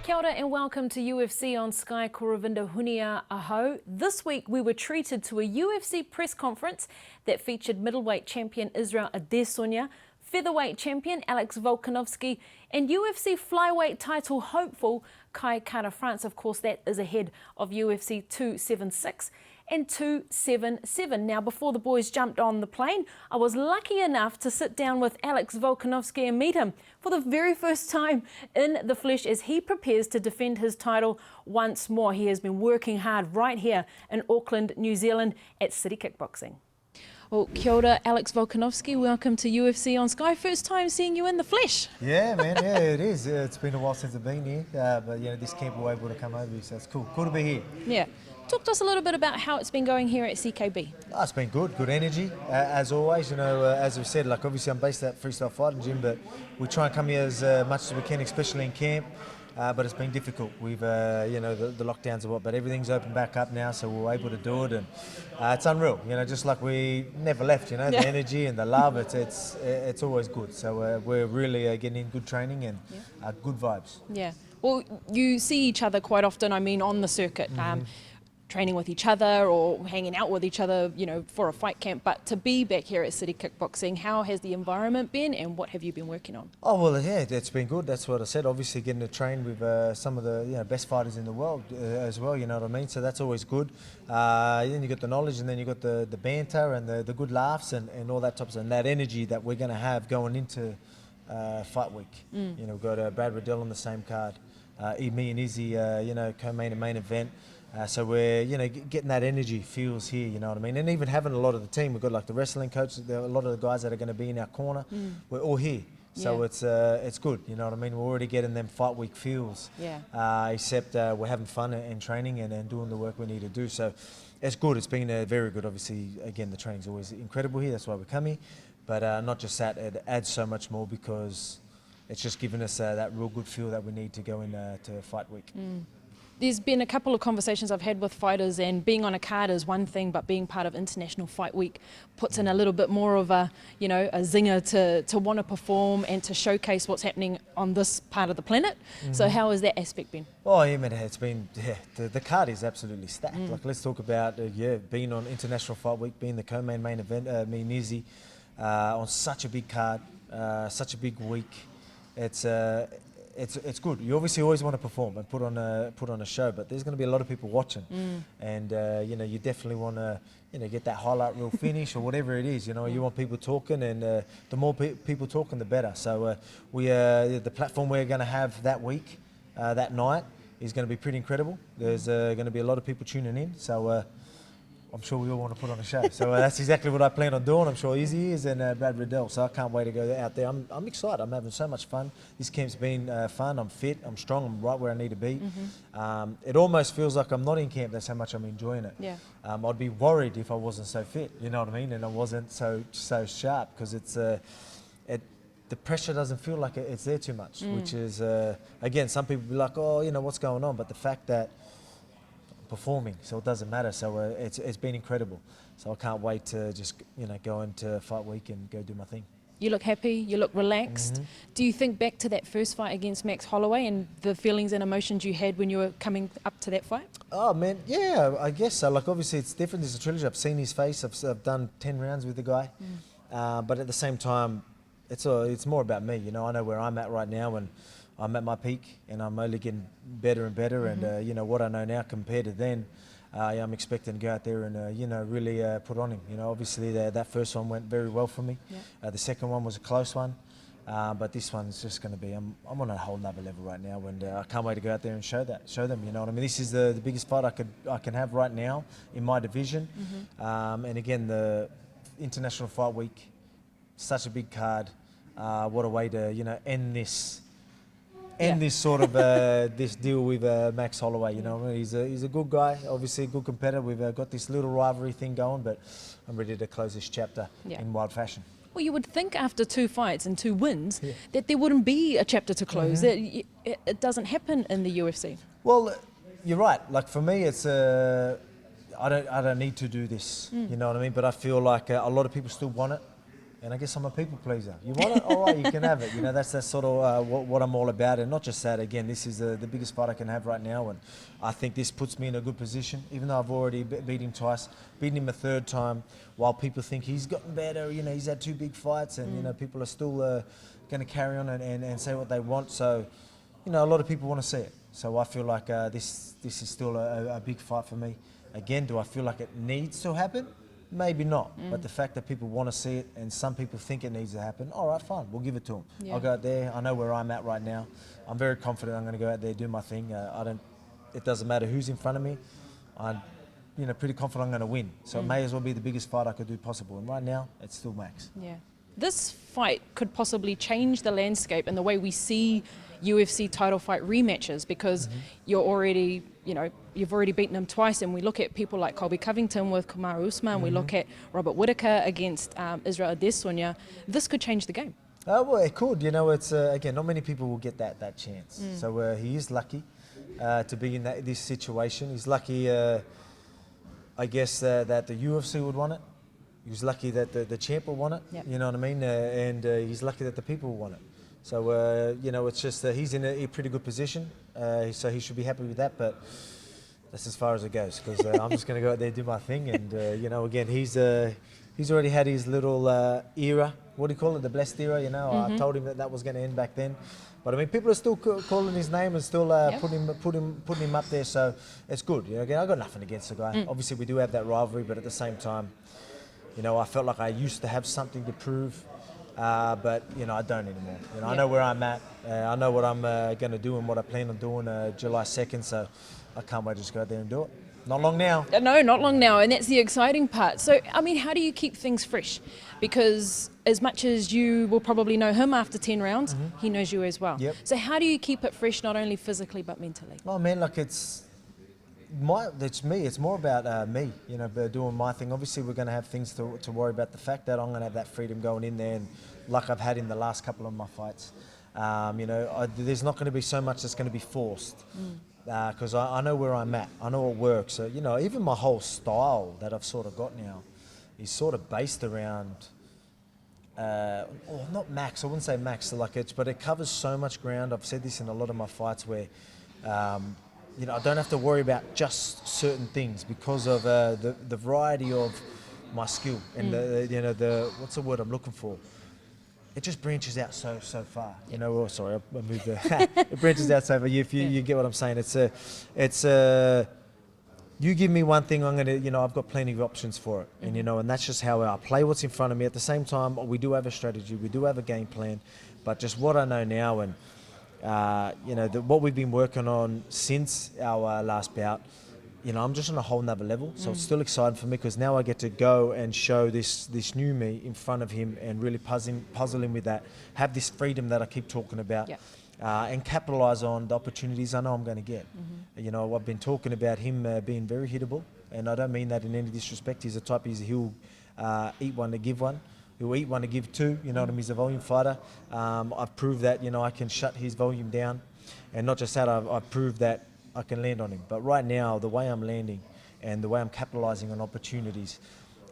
Kia ora and welcome to UFC on Sky. Ko Ravinder, Hunia, aho. This week we were treated to a UFC press conference that featured middleweight champion Israel Adesanya, featherweight champion Alex Volkanovski, and UFC flyweight title hopeful Kai Kara-France. Of course, that is ahead of UFC 276 and 277. Now, before the boys jumped on the plane, I was lucky enough to sit down with Alex Volkanovski and meet him for the very first time in the flesh as he prepares to defend his title once more. He has been working hard right here in Auckland, New Zealand at City Kickboxing. Well, kia ora, Alex Volkanovski. Welcome to UFC on Sky. First time seeing you in the flesh. Yeah, man. Yeah, it is. It's been a while since I've been here, but this camp we were able to come over here, so it's cool. Cool to be here. Yeah. Talk to us a little bit about how it's been going here at CKB. Oh, it's been good energy, as always. As we said, like obviously I'm based at Freestyle Fighting Gym, but we try and come here as much as we can, especially in camp. But it's been difficult. We've, the lockdowns and what, but everything's opened back up now, so we're able to do it, and it's unreal. Just like we never left. The energy and the love. It's always good. So we're really getting in good training and good vibes. Yeah. Well, you see each other quite often. I mean, on the circuit. Training with each other or hanging out with each other, for a fight camp. But to be back here at City Kickboxing, how has the environment been and what have you been working on? Oh, well, yeah, it's been good. That's what I said. Obviously, getting to train with some of the best fighters in the world as well, you know what I mean? So that's always good. Then you got the knowledge and then you got the banter and the good laughs and all that type of stuff. And that energy that we're going to have going into fight week. We've got Brad Riddell on the same card. Me and Izzy, co-main and main event. So we're, getting that energy feels here, you know what I mean? And even having a lot of the team, we've got like the wrestling coach, a lot of the guys that are going to be in our corner, we're all here. So it's good, you know what I mean? We're already getting them fight week feels, except we're having fun and training and doing the work we need to do. So it's good, it's been very good. Obviously, again, the training's always incredible here, that's why we come here. But not just that, it adds so much more because it's just given us that real good feel that we need to go into fight week. There's been a couple of conversations I've had with fighters, and being on a card is one thing, but being part of International Fight Week puts in a little bit more of a zinger to want to perform and to showcase what's happening on this part of the planet. So how has that aspect been? Oh, yeah, man, it's been, the card is absolutely stacked. Like, let's talk about, being on International Fight Week, being the co-main main event, me and Izzy, on such a big card, such a big week. It's good. You obviously always want to perform and put on a show, but there's going to be a lot of people watching, and you definitely want to get that highlight reel finish or whatever it is. You want people talking, and the more people talking, the better. So the platform we're going to have that week, that night, is going to be pretty incredible. There's going to be a lot of people tuning in. So. I'm sure we all want to put on a show. So that's exactly what I plan on doing. I'm sure Izzy is and Brad Riddell. So I can't wait to go out there. I'm excited. I'm having so much fun. This camp's been fun. I'm fit. I'm strong. I'm right where I need to be. It almost feels like I'm not in camp. That's how much I'm enjoying it. Yeah. I'd be worried if I wasn't so fit. You know what I mean? And I wasn't so sharp because it's the pressure doesn't feel like it's there too much. Which is again, some people be like, oh, what's going on? But the fact that performing, so it doesn't matter. So it's been incredible. So I can't wait to just go into fight week and go do my thing. You look happy. You look relaxed. Do you think back to that first fight against Max Holloway and the feelings and emotions you had when you were coming up to that fight? Oh man, yeah, I guess so. Like obviously it's different. There's a trilogy. I've seen his face. I've done 10 rounds with the guy, but at the same time, it's more about me. I know where I'm at right now and. I'm at my peak and I'm only getting better and better and what I know now compared to then, I'm expecting to go out there and really put on him. Obviously that first one went very well for me. The second one was a close one, but this one's just going to be, I'm on a whole nother level right now and I can't wait to go out there and show them, you know what I mean? This is the biggest fight I can have right now in my division. And again, the International Fight Week, such a big card. What a way to end this. This sort of this deal with Max Holloway. He's a good guy, obviously a good competitor. We've got this little rivalry thing going, but I'm ready to close this chapter in wild fashion. Well, you would think after 2 fights and 2 wins that there wouldn't be a chapter to close. It doesn't happen in the UFC. Well, you're right. Like for me, it's I don't need to do this. You know what I mean? But I feel like a lot of people still want it. And I guess I'm a people pleaser. You want it? All right, you can have it. You know, that's sort of what I'm all about. And not just that, again, this is the biggest fight I can have right now. And I think this puts me in a good position, even though I've already beat him twice, beaten him a third time, while people think he's gotten better. You know, he's had 2 big fights and, you know, people are still going to carry on and say what they want. So, you know, a lot of people want to see it. So I feel like this is still a big fight for me. Again, do I feel like it needs to happen? Maybe not, but the fact that people want to see it and some people think it needs to happen, all right, fine, we'll give it to them. Yeah. I'll go out there. I know where I'm at right now. I'm very confident I'm going to go out there, do my thing. It doesn't matter who's in front of me. I'm, you know, pretty confident I'm going to win. So it may as well be the biggest fight I could do possible. And right now, it's still Max. Yeah. This fight could possibly change the landscape and the way we see UFC title fight rematches, because you're already, you know, you've already beaten him twice, and we look at people like Colby Covington with Kamaru Usman, we look at Robert Whittaker against Israel Adesanya. This could change the game. Well, it could. You know, it's again, not many people will get that chance. So he is lucky to be in this situation. He's lucky, I guess, that the UFC would want it. He was lucky that the champ would want it. Yep. You know what I mean? And he's lucky that the people will want it. So, you know, it's just he's in a pretty good position, so he should be happy with that, but that's as far as it goes, because I'm just going to go out there and do my thing, and, you know, again, he's already had his little era, what do you call it, the blessed era, you know, I told him that was going to end back then, but I mean, people are still calling his name and still putting him up there, so it's good. You know, again, I've got nothing against the guy. Obviously, we do have that rivalry, but at the same time, you know, I felt like I used to have something to prove. But, you know, I don't anymore. You know, I know where I'm at. I know what I'm going to do and what I plan on doing July 2nd. So I can't wait to just go out there and do it. Not long now. No, not long now. And that's the exciting part. So, I mean, how do you keep things fresh? Because as much as you will probably know him after 10 rounds, he knows you as well. Yep. So how do you keep it fresh, not only physically but mentally? Oh, man, like it's me. It's more about me, you know, doing my thing. Obviously, we're going to have things to worry about. The fact that I'm going to have that freedom going in there, and like I've had in the last couple of my fights, you know, there's not going to be so much that's going to be forced, because I know where I'm at. I know what works. So, you know, even my whole style that I've sort of got now is sort of based around, not Max. I wouldn't say Max, but it covers so much ground. I've said this in a lot of my fights where. You know, I don't have to worry about just certain things because of the variety of my skill and the what's the word I'm looking for? It just branches out so far. You know, I moved there. It branches out so far. You get what I'm saying. It's you give me one thing, I'm gonna, you know, I've got plenty of options for it, and you know, and that's just how I play what's in front of me. At the same time, we do have a strategy, we do have a game plan, but just what I know now and. You know, what we've been working on since our last bout, you know, I'm just on a whole nother level. So it's still exciting for me because now I get to go and show this new me in front of him and really puzzle him with that, have this freedom that I keep talking about, and capitalise on the opportunities I know I'm going to get. You know, I've been talking about him being very hittable, and I don't mean that in any disrespect. He's the type, he'll eat one to give one. He'll eat one to give two, you know what I mean? He's a volume fighter. I've proved that, you know, I can shut his volume down. And not just that, I've proved that I can land on him. But right now, the way I'm landing and the way I'm capitalising on opportunities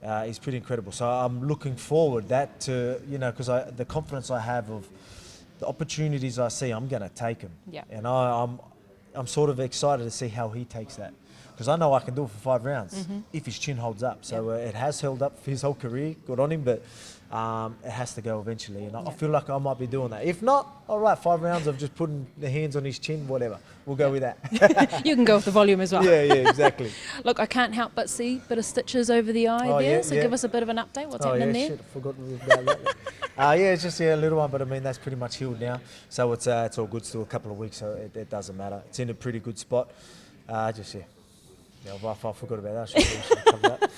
is pretty incredible. So I'm looking forward that to, you know, because the confidence I have of the opportunities I see, I'm going to take them. Yeah. And I'm sort of excited to see how he takes that. Because I know I can do it for 5 rounds if his chin holds up. So it has held up for his whole career. Good on him, but it has to go eventually. And I feel like I might be doing that. If not, all right, 5 rounds of just putting the hands on his chin, whatever. We'll go with that. You can go with the volume as well. Yeah, exactly. Look, I can't help but see a bit of stitches over the eye there. So give us a bit of an update. What's happening there? Shit, I forgot about that. It's just a little one, but I mean, that's pretty much healed now. So it's all good, still a couple of weeks, so it doesn't matter. It's in a pretty good spot. Yeah, I forgot about that. Should cover that.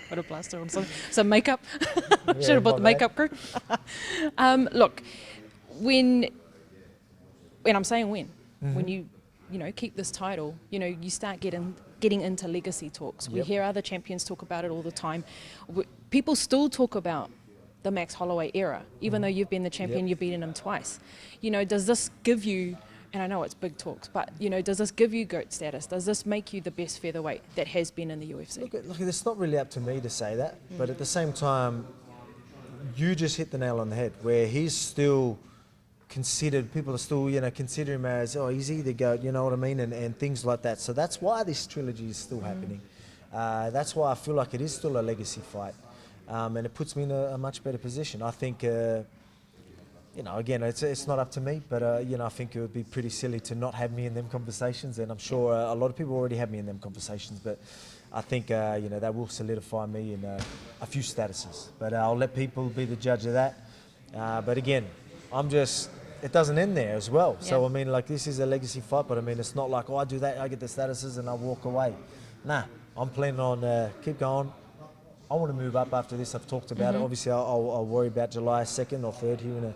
Put a plaster on some makeup. Should have bought the makeup crew. Look, when I'm saying when you know, keep this title, you know, you start getting into legacy talks. We hear other champions talk about it all the time. People still talk about the Max Holloway era, even though you've been the champion, you've beaten him twice. You know, does this give you, and I know it's big talks, but, you know, does this give you GOAT status? Does this make you the best featherweight that has been in the UFC? Look, it's not really up to me to say that, but at the same time, you just hit the nail on the head, where he's still considered, people are still, consider him as, oh, he's either GOAT, you know what I mean, and things like that. So that's why this trilogy is still happening. That's why I feel like it is still a legacy fight. And it puts me in a much better position. I think, again, it's not up to me, but, I think it would be pretty silly to not have me in them conversations. And I'm sure a lot of people already have me in them conversations, but I think, that will solidify me in a few statuses. But I'll let people be the judge of that. But again, it doesn't end there as well. Yeah. So, I mean, like, this is a legacy fight, but I mean, it's not like, oh, I do that, I get the statuses and I walk away. Nah, I'm planning on keep going. I want to move up after this. I've talked about it. Obviously, I'll worry about July 2nd or 3rd here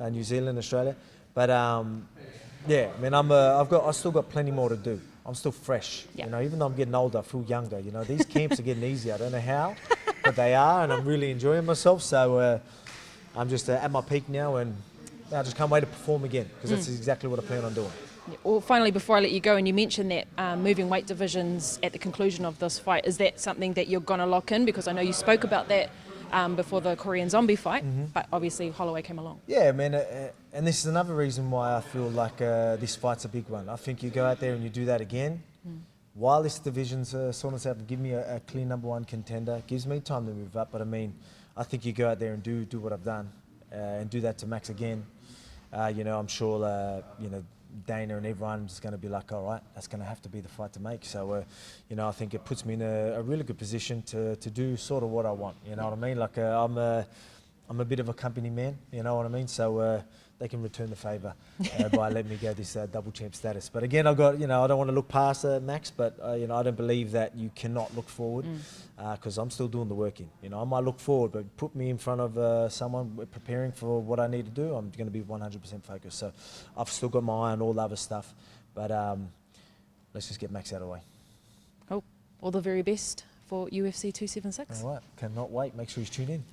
in New Zealand, Australia. But, yeah, I mean, I've still got plenty more to do. I'm still fresh. Yeah. Even though I'm getting older, I feel younger. These camps are getting easier. I don't know how, but they are, and I'm really enjoying myself. So I'm just at my peak now, and I just can't wait to perform again, because that's exactly what I plan on doing. Yeah. Well, finally, before I let you go, and you mentioned that moving weight divisions at the conclusion of this fight, is that something that you're going to lock in? Because I know you spoke about that before the Korean Zombie fight, but obviously Holloway came along. Yeah, man, and this is another reason why I feel like this fight's a big one. I think you go out there and you do that again. While this division's sorting itself and give me a clear #1 contender, gives me time to move up. But I mean, I think you go out there and do what I've done and do that to Max again. I'm sure, Dana and everyone's going to be like, all right, that's going to have to be the fight to make. So, I think it puts me in a really good position to do sort of what I want. You know what I mean? Like, I'm a bit of a company man, you know what I mean? So they can return the favour by letting me go this double champ status. But again, I don't want to look past Max, but I don't believe that you cannot look forward, because I'm still doing the work in. I might look forward, but put me in front of someone preparing for what I need to do, I'm going to be 100% focused. So I've still got my eye on all the other stuff, but let's just get Max out of the way. Oh, all the very best for UFC 276. All right, cannot wait. Make sure you tune in.